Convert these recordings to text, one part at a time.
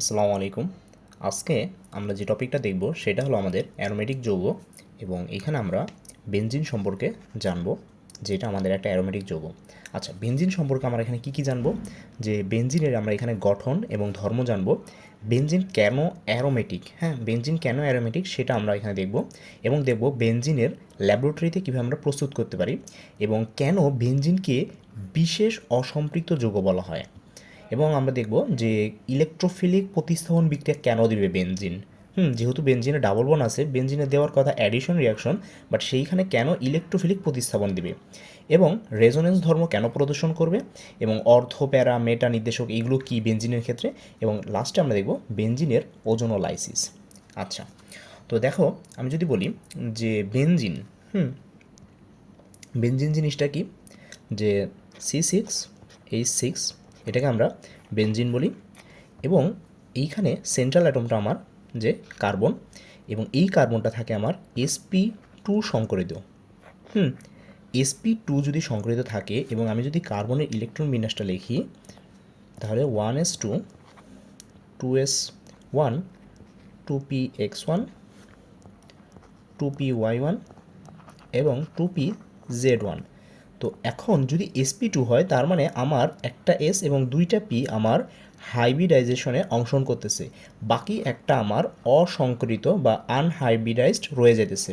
আসসালামু আলাইকুম। আজকে আমরা যে টপিকটা দেখব সেটা হলো আমাদের অ্যারোমেটিক যৌগ এবং এখানে আমরা বেনজিন সম্পর্কে জানব, যেটা আমাদের একটা অ্যারোমেটিক যৌগ। আচ্ছা, বেনজিন সম্পর্কে আমরা এখানে কী জানব, যে বেনজিনের আমরা এখানে গঠন এবং ধর্ম জানব। বেনজিন কেন অ্যারোমেটিক, হ্যাঁ, বেনজিন কেন অ্যারোমেটিক সেটা আমরা এখানে দেখব এবং দেখব বেনজিনের ল্যাবরেটরিতে কীভাবে আমরা প্রস্তুত করতে পারি এবং কেন বেনজিনকে বিশেষ অসম্পৃক্ত যৌগ বলা হয়। এবং আমরা দেখব যে ইলেকট্রোফিলিক প্রতিস্থাপন বিক্রিয়া কেন দিবে বেনজিন। যেহেতু বেনজিনে ডাবল বন্ড আছে, বেনজিনে দেওয়ার কথা অ্যাডিশন রিয়াকশন, বাট সেইখানে কেন ইলেকট্রোফিলিক প্রতিস্থাপন দিবে এবং রেজোনেন্স ধর্ম কেন প্রদর্শন করবে এবং অর্থ প্যারা মেটা নির্দেশক এইগুলো কী বেনজিনের ক্ষেত্রে, এবং লাস্টে আমরা দেখব বেনজিনের ওজোনোলাইসিস। আচ্ছা, তো দেখো আমি যদি বলি যে বেনজিন, বেনজিন জিনিসটা কি, যে C6H6 এটাকে আমরা বেনজিন বলি এবং এইখানে সেন্ট্রাল অ্যাটমটা আমার যে কার্বন এবং এই কার্বনটা থাকে আমার sp2 সংকরিত। sp2 যদি সংকরিত থাকে এবং আমি যদি কার্বনের ইলেকট্রন বিন্যাসটা লিখি তাহলে 1s2 2s1 2px1 2py1 এবং 2pz1। তো এখন যদি sp2 হয় তার মানে আমার একটা s এবং দুইটা p আমার হাইব্রিডাইজেশনে অংশগ্রহণ করতেছে, বাকি একটা আমার অসংকরিত বা আনহাইব্রিডাইজড রয়ে যেতেছে।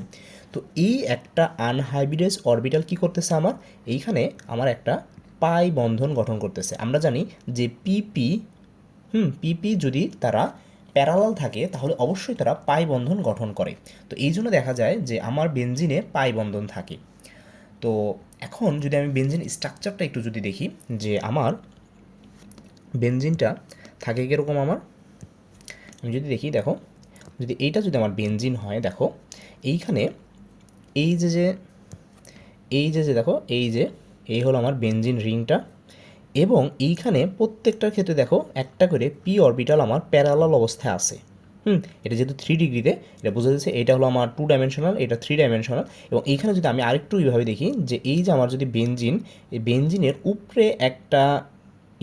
তো এই একটা আনহাইব্রিডাইজ অরবিটাল কি করতেছে, আমার এইখানে আমার একটা পাই বন্ধন গঠন করতেছে। আমরা জানি যে পিপি পিপি যদি তারা প্যারালাল থাকে তাহলে অবশ্যই তারা পাই বন্ধন গঠন করে। তো এই জন্য দেখা যায় যে আমার বেনজিনে পাই বন্ধন থাকে। তো এখন যদি আমি বেনজিন স্ট্রাকচারটা একটু যদি দেখি, যে আমার বেনজিনটা থাকে কীরকম, আমি যদি দেখি, দেখো যদি এইটা যদি আমার বেনজিন হয়, দেখো এইখানে এই যে যে এই যে যে দেখো এই হলো আমার বেনজিন রিংটা এবং এইখানে প্রত্যেকটার ক্ষেত্রে দেখো একটা করে পি অরবিটাল আমার প্যারালাল অবস্থায় আছে। এটা যেহেতু 3 ডিগ্রিতে, এটা বোঝা যাচ্ছে এটা হলো আমার 2 ডাইমেনশনাল, এটা 3 ডাইমেনশনাল। এবং এইখানে যদি আমি আরেকটু এইভাবে দেখি, যে এই যে আমার যদি বেনজিন, এই বেনজিনের উপরে একটা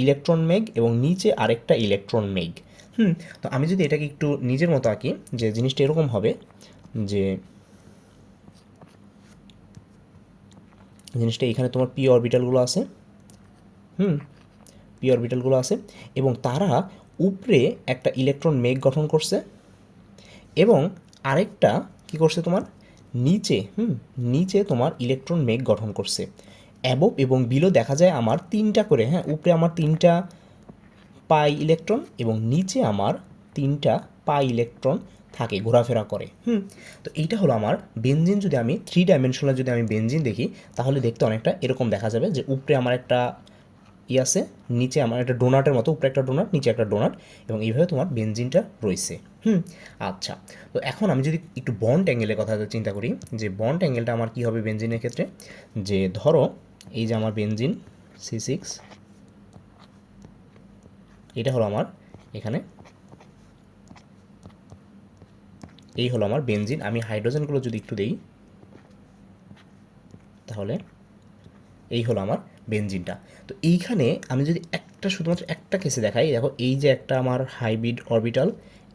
ইলেকট্রন মেঘ এবং নিচে আরেকটা ইলেকট্রন মেঘ। তো আমি যদি এটাকে একটু নিজের মতো আঁকি, যে জিনিসটা এরকম হবে, যে জিনিসটা এখানে তোমার পি অরবিটালগুলো আছে, পি অরবিটালগুলো আছে এবং তারা উপরে একটা ইলেকট্রন মেঘ গঠন করছে এবং আরেকটা কি করছে তোমার নিচে, নিচে তোমার ইলেকট্রন মেঘ গঠন করছে। অ্যাবভ এবং বিলো দেখা যায় আমার তিনটা করে, উপরে আমার তিনটা পাই ইলেকট্রন এবং নিচে আমার তিনটা পাই ইলেকট্রন থাকে, ঘোরাফেরা করে। তো এইটা হলো আমার বেনজিন। যদি আমি 3 ডাইমেনশনাল যদি আমি বেনজিন দেখি তাহলে দেখতে অনেকটা এরকম দেখা যাবে, যে উপরে আমার একটা আছে, নিচে আমার একটা ডোনাটের মতো, উপরে একটা ডোনাট নিচে একটা ডোনাট, এবং এইভাবে তোমার বেনজিনটা রয়েছে। আচ্ছা, তো এখন আমি যদি একটু বন্ড অ্যাঙ্গেলের কথা চিন্তা করি, যে বন্ড অ্যাঙ্গেলটা আমার কী হবে বেনজিনের ক্ষেত্রে, যে ধরো এই যে আমার বেনজিন C6, এটা হলো আমার এখানে, এই হলো আমার বেনজিন। আমি হাইড্রোজেনগুলো যদি একটু দেই তাহলে এই হলো আমার বেনজিনটা। তো এইখানে আমি যদি একটা শুধুমাত্র একটা কেসে দেখাই, দেখো এই যে একটা আমার হাইব্রিড অরবিটাল,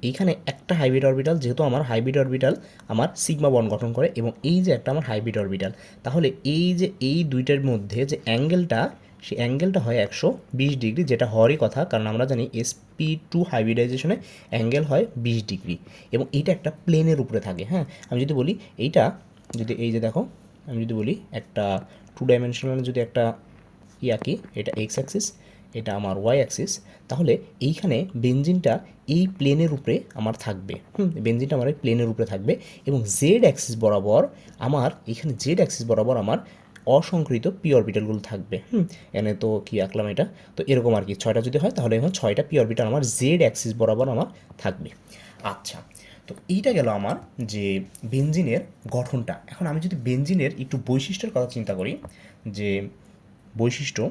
এইখানে একটা হাইব্রিড অরবিটাল, যেহেতু আমার হাইব্রিড অরবিটাল আমার সিগমা বন্ড গঠন করে এবং এই যে একটা আমার হাইব্রিড অরবিটাল, তাহলে এই যে এই দুইটার মধ্যে যে অ্যাঙ্গেলটা, সেই অ্যাঙ্গেলটা হয় 120 ডিগ্রি, যেটা হওয়ারই কথা, কারণ আমরা জানি sp2 হাইব্রিডাইজেশনে অ্যাঙ্গেল হয় 20 ডিগ্রি এবং এইটা একটা প্লেনের উপরে থাকে। আমি যদি বলি এইটা, যদি এই যে দেখো আমি যদি বলি একটা 2 ডাইমেনশনাল যদি একটা আঁকি, এটা এক্স অ্যাক্সিস, এটা আমার ওয়াই অ্যাক্সিস, তাহলে এইখানে বেনজিনটা এই প্লেনের উপরে আমার থাকবে। বেনজিনটা আমার এই প্লেনের উপরে থাকবে এবং জেড অ্যাক্সিস বরাবর আমার এখানে জেড অ্যাক্সিস বরাবর আমার অসংকৃত পি অরবিটালগুলো থাকবে। এখানে তো কী আঁকলাম এটা, তো এরকম আর কি 6টা যদি হয় তাহলে এখন 6টা পি অরবিটাল আমার জেড অ্যাক্সিস বরাবর আমার থাকবে। আচ্ছা, তো এইটা গেল আমার যে বেনজিনের গঠনটা। এখন আমি যদি বেনজিনের একটু বৈশিষ্ট্যের কথা চিন্তা করি, যে বৈশিষ্ট্য,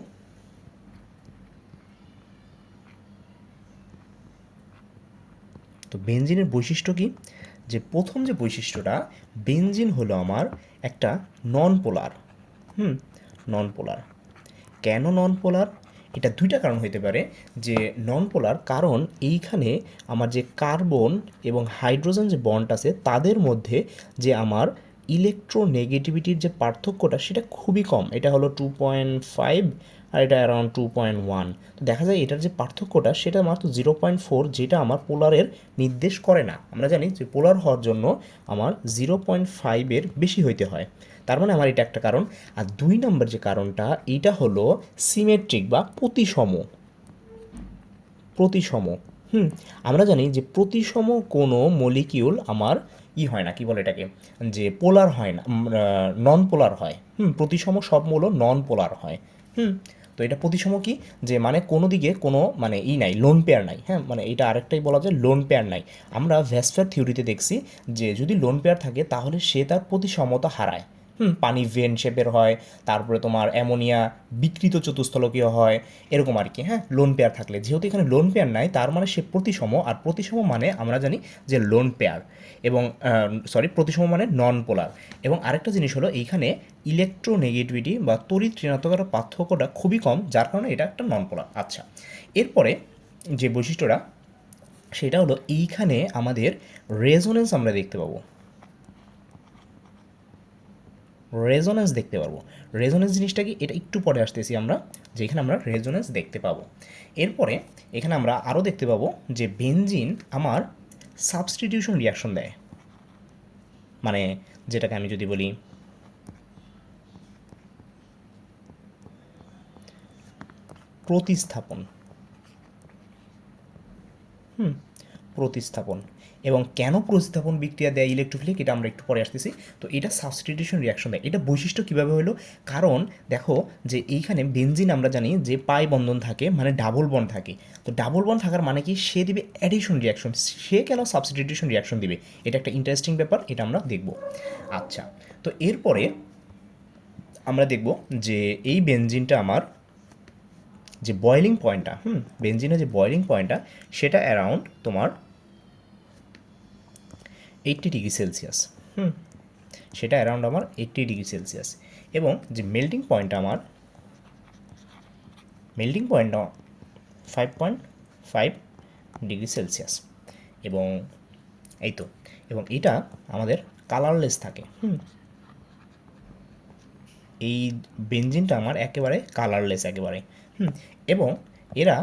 তো বেনজিনের বৈশিষ্ট্য কি, যে প্রথম যে বৈশিষ্ট্যটা, বেনজিন হলো আমার একটা নন পোলার। নন পোলার কেন নন পোলার, এটা দুইটা কারণ হইতে পারে যে নন পোলার, কারণ এইখানে আমার যে কার্বন এবং হাইড্রোজেন যে বন্ড আছে তাদের মধ্যে যে আমার ইলেকট্রোনেগেটিভিটির যে পার্থক্যটা সেটা খুবই কম। এটা হলো 2.5 আর এটা অ্যারাউন্ড 2.1। তো দেখা যায় এটার যে পার্থক্যটা সেটা মাত্র 0.4, যেটা আমার পোলারের নির্দেশ করে না। আমরা জানি যে পোলার হওয়ার জন্য আমার 0.5-এর বেশি হইতে হয়। তার মানে আমার এটা একটা কারণ। আর 2 নম্বর যে কারণটা, এইটা হলো সিমেট্রিক বা প্রতিসম। প্রতিসম আমরা জানি যে প্রতিসম কোনো মলিকিউল আমার হয় না, কি বলে এটাকে, যে পোলার হয় না, নন পোলার হয়। প্রতিসম সব মৌল নন পোলার হয়। তো এটা প্রতিসম কি, যে মানে কোনো দিকে কোনো মানে নাই, লোন পেয়ার নাই। হ্যাঁ, মানে এটা আরেকটাই বলা যায়, লোন পেয়ার নাই। আমরা ভ্যাসফেয়ার থিওরিতে দেখছি যে যদি লোন পেয়ার থাকে তাহলে সে তার প্রতিসমতা হারায়। পানি ভেন শেপের হয়, তারপরে তোমার অ্যামোনিয়া বিকৃত চতুস্থলকীয় হয়, এরকম আর কি। হ্যাঁ, লোন পেয়ার থাকলে, যেহেতু এখানে লোন পেয়ার নাই তার মানে সে প্রতিসম, আর প্রতিসম মানে আমরা জানি যে লোন পেয়ার, এবং প্রতিসম মানে নন পোলার। এবং আরেকটা জিনিস হলো এইখানে ইলেকট্রোনেগেটিভিটি বা তড়িৎ ঋণাত্মকতার পার্থক্যটা খুবই কম, যার কারণে এটা একটা নন পোলার। আচ্ছা, এরপরে যে বৈশিষ্ট্যটা সেটা হলো এইখানে আমাদের রেজোনেন্স আমরা দেখতে পাবো। রেজোনেন্স দেখতে পারবো। রেজোনেন্স জিনিসটা কি, এটা একটু পরে আসতেছি আমরা, যে এখানে আমরা রেজোনেন্স দেখতে পাবো। এরপরে এখানে আমরা আরও দেখতে পাবো যে বেনজিন আমার সাবস্টিটিউশন রিয়াকশন দেয়, মানে যেটাকে আমি যদি বলি প্রতিস্থাপন। প্রতিস্থাপন। এবং কেন প্রতিস্থাপন বিক্রিয়া দেয় ইলেকট্রোফিলিক, এটা আমরা একটু পরে আসতেছি। তো এটা সাবস্টিটিউশন রিয়াকশন দেয়। এটা বৈশিষ্ট্য কীভাবে হলো, কারণ দেখো যে এইখানে বেনজিন আমরা জানি যে পাই বন্ধন থাকে, মানে ডাবল বন্ড থাকে। তো ডাবল বন্ড থাকার মানে কি, সে দিবে অ্যাডিশন রিয়াকশন। সে কেন সাবস্টিটিউশন রিয়াকশন দিবে, এটা একটা ইন্টারেস্টিং ব্যাপার, এটা আমরা দেখব। আচ্ছা, তো এরপরে আমরা দেখব যে এই বেনজিনটা আমার যে বয়েলিং পয়েন্টটা, বেনজিনের যে বয়েলিং পয়েন্টটা সেটা অ্যারাউন্ড তোমার 80°C। সেটা অ্যারাউন্ড আমার 80°C। এবং যে মেল্টিং পয়েন্টটা আমার, মেল্টিং পয়েন্টটা 5.5°C। এবং এই তো, এবং এটা আমাদের কালারলেস থাকে। এই বেনজিনটা আমার একেবারে কালারলেস একেবারে। এবং এরা,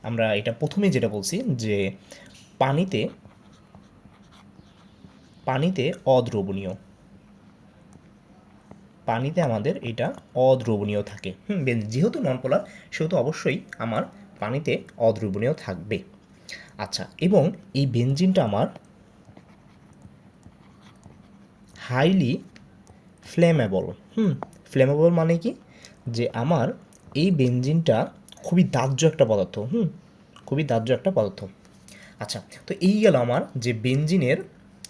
আমরা এটা প্রথমেই যেটা বলছি যে পানিতে পানিতে অদ্রবণীয়, পানিতে আমাদের এটা অদ্রবণীয় থাকে। যেহেতু নন পোলার সেহেতু অবশ্যই আমার পানিতে অদ্রবণীয় থাকবে। আচ্ছা, এবং এই বেনজিনটা আমার হাইলি ফ্লেমেবল। ফ্লেমেবল মানে কি, যে আমার এই বেনজিনটা খুবই দাহ্য একটা পদার্থ। খুবই দাহ্য একটা পদার্থ। আচ্ছা, তো এই গেল আমার যে বেনজিনের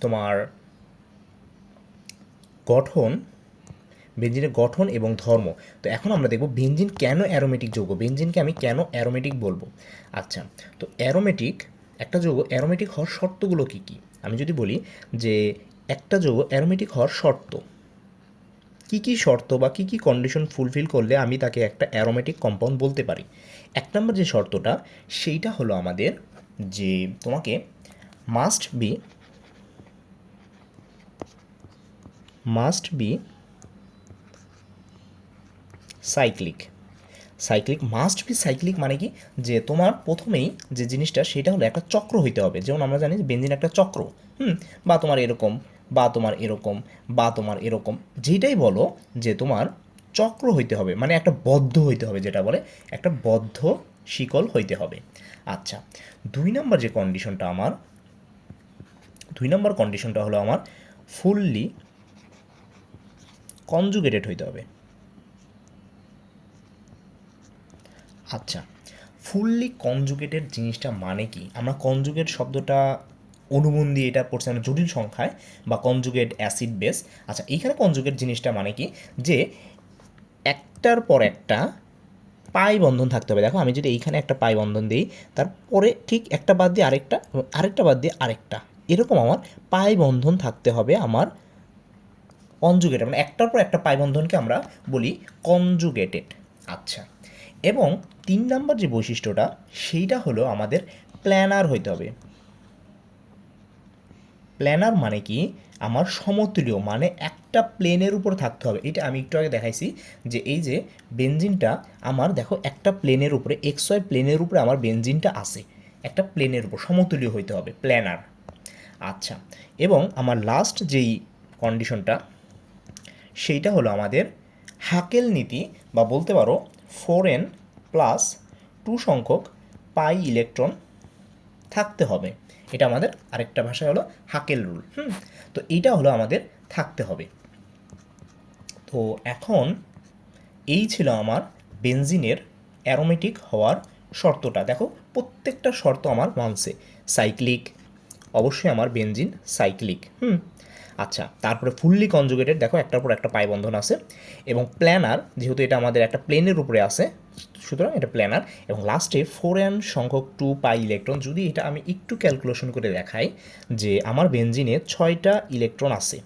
তোমার গঠন, বেনজিনের গঠন এবং ধর্ম। তো এখন আমরা দেখব বেনজিন কেন অ্যারোমেটিক যৌগ, বেনজিনকে আমি কেন অ্যারোমেটিক বলবো। আচ্ছা, তো অ্যারোমেটিক, একটা যৌগ অ্যারোমেটিক হওয়ার শর্তগুলো কী কী, আমি যদি বলি যে একটা যৌগ অ্যারোমেটিক হওয়ার শর্ত, কী কী শর্ত বা কী কী কন্ডিশন ফুলফিল করলে আমি তাকে একটা অ্যারোমেটিক কম্পাউন্ড বলতে পারি। এক নম্বর যে শর্তটা সেইটা হলো আমাদের যে তোমাকে must be cyclic. Must be cyclic মানে কি, যে তোমার প্রথমেই যে জিনিসটা সেটা হলো একটা চক্র হইতে হবে। যেমন আমরা জানি যে বেনজিন একটা চক্র, বা তোমার এরকম, বা তোমার এরকম, বা তোমার এরকম, যেটাই বলো, যে তোমার চক্র হইতে হবে, মানে একটা বদ্ধ হইতে হবে, যেটা বলে একটা বদ্ধ শিকল হইতে হবে। আচ্ছা, দুই নম্বর যে কন্ডিশনটা আমার, দুই নম্বর কন্ডিশনটা হলো আমার ফুললি কনজুগেটেড হইতে হবে। আচ্ছা, ফুললি কনজুগেটেড জিনিসটা মানে কি, আমরা কনজুগেট শব্দটা অনুবন্ধী দিয়ে এটা পড়ছি আমরা জটিল সংখ্যায়, বা কনজুগেট অ্যাসিড বেস। আচ্ছা, এইখানে কনজুগেট জিনিসটা মানে কি, যে একটার পর একটা পাই বন্ধন থাকতে হবে। দেখো আমি যদি এইখানে একটা পাই বন্ধন দিই, তারপরে ঠিক একটা বাদ দিয়ে আরেকটা, আরেকটা বাদ দিয়ে আরেকটা, এরকম আমার পাই বন্ধন থাকতে হবে আমার কনজুগেটেড, মানে একটার পর একটা পাই বন্ধনকে আমরা বলি কনজুগেটেড। আচ্ছা, এবং 3 নাম্বার যে বৈশিষ্ট্যটা সেইটা হলো আমাদের প্ল্যানার হইতে হবে। প্ল্যানার মানে কি, আমার সমতুল্য, মানে একটা প্লেনের উপর থাকতে হবে। এটা আমি একটু আগে দেখাইছি যে এই যে বেনজিনটা আমার দেখো একটা প্লেনের উপরে, এক্স ওয়াই প্লেনের উপরে আমার বেনজিনটা আছে, একটা প্লেনের উপর সমতুল্য হইতে হবে, প্ল্যানার। আচ্ছা, এবং আমার লাস্ট যেই কন্ডিশনটা সেইটা হলো আমাদের হাকেল নীতি, বা বলতে পারো 4n প্লাস 2 সংখ্যক পাই ইলেকট্রন থাকতে হবে। এটা আমাদের আরেকটা ভাষায় হলো হাকেল রুল। তো এইটা হলো আমাদের থাকতে হবে। তো এখন এই ছিল আমার বেনজিনের অ্যারোমেটিক হওয়ার শর্তটা। দেখো প্রত্যেকটা শর্ত আমার মানছে। সাইক্লিক, অবশ্যই আমার বেনজিন সাইক্লিক। আচ্ছা, তারপরে ফুললি কনজুগেটেড, দেখো একটার পর একটা পাই বন্ধন আছে, এবং প্ল্যানার, যেহেতু এটা আমাদের একটা প্লেনের উপরে আছে সুতরাং এটা প্ল্যানার, এবং লাস্টে 4n সংখ্যক 2 পাই ইলেকট্রন। যদি এটা আমি একটু ক্যালকুলেশন করে দেখাই যে আমার বেনজিনে 6টা ইলেকট্রন আছে,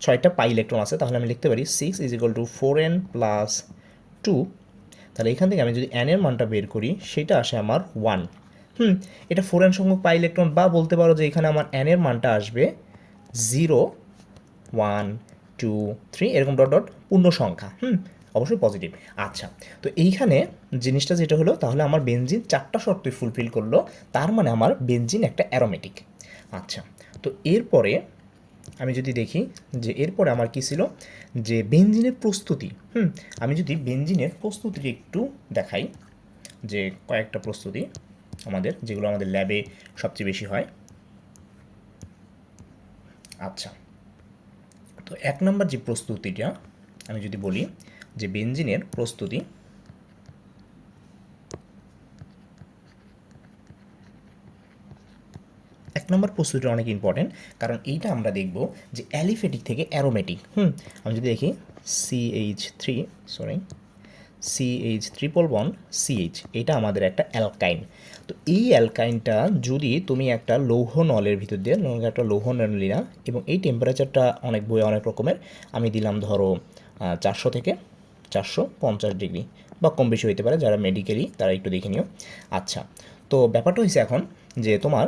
6টা পাই ইলেকট্রন আছে, তাহলে আমি লিখতে পারি 6 is equal to 4n plus 2। তাহলে এখান থেকে আমি যদি n এর মানটা বের করি সেটা আসে আমার 1। এটা 4n সংখ্যক পাই ইলেকট্রন, বা বলতে পারো যে এখানে আমার n এর মানটা আসবে 0, 1, 2, 3 এরকম ডট ডট পূর্ণ সংখ্যা, অবশ্যই পজিটিভ। আচ্ছা, তো এইখানে জিনিসটা যেটা হলো, তাহলে আমার বেনজিন 4টা শর্তই ফুলফিল করলো, তার মানে আমার বেনজিন একটা অ্যারোমেটিক। আচ্ছা, তো এরপরে আমি যদি দেখি যে এরপরে আমার কী ছিল, যে বেনজিনের প্রস্তুতি। আমি যদি বেনজিনের প্রস্তুতিটা একটু দেখাই, যে কয়েকটা প্রস্তুতি আমাদের, যেগুলো আমাদের ল্যাবে সবচেয়ে বেশি হয়। আচ্ছা, তো 1 নম্বর যে প্রস্তুতিটা আমি যদি বলি, যে বেনজিনের প্রস্তুতি, এক নম্বর প্রস্তুতিটা অনেক ইম্পর্টেন্ট, কারণ এইটা আমরা দেখব যে অ্যালিফেটিক থেকে অ্যারোমেটিক। আমি যদি দেখি CH3 ট্রিপল বন্ড CH, এটা আমাদের একটা অ্যালকাইন। তো এই অ্যালকাইনটা যদি তুমি একটা লৌহ নলের ভিতর দিয়ে, একটা লৌহ নল নিলাম, এবং এই টেম্পারেচারটা অনেক বইয়ে অনেক রকমের, আমি দিলাম ধরো 400 থেকে 450 ডিগ্রি, বা কম বেশি হইতে পারে, যারা মেডিকেলি তারা একটু দেখে নিও। আচ্ছা, তো ব্যাপারটা হয়েছে এখন যে তোমার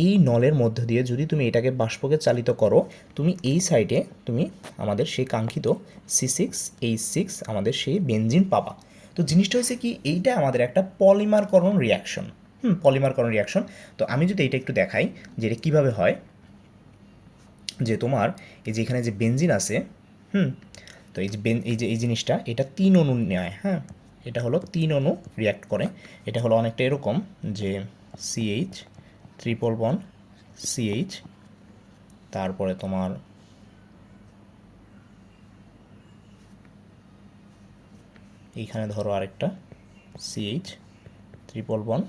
এই নলের মধ্য দিয়ে যদি তুমি এটাকে বাষ্পকে চালিত করো, তুমি এই সাইডে তুমি আমাদের সেই কাঙ্ক্ষিত C6H6 আমাদের সেই বেনজিন পাবা। তো জিনিসটা হচ্ছে কি, এইটা আমাদের একটা পলিমারকরণ রিয়াকশন। পলিমারকরণ রিয়াকশন। তো আমি যদি এটা একটু দেখাই যে এটা কীভাবে হয়, যে তোমার এই যে এখানে যে বেনজিন আছে, তো এই যে এই জিনিসটা, এটা 3 অণু নেয়। এটা হলো 3 অণু রিয়াক্ট করে। এটা হলো অনেকটা এরকম যে CH ট্রিপল বন্ড CH, তারপরে তোমার এইখানে ধরো আরেকটা CH ট্রিপল বন্ড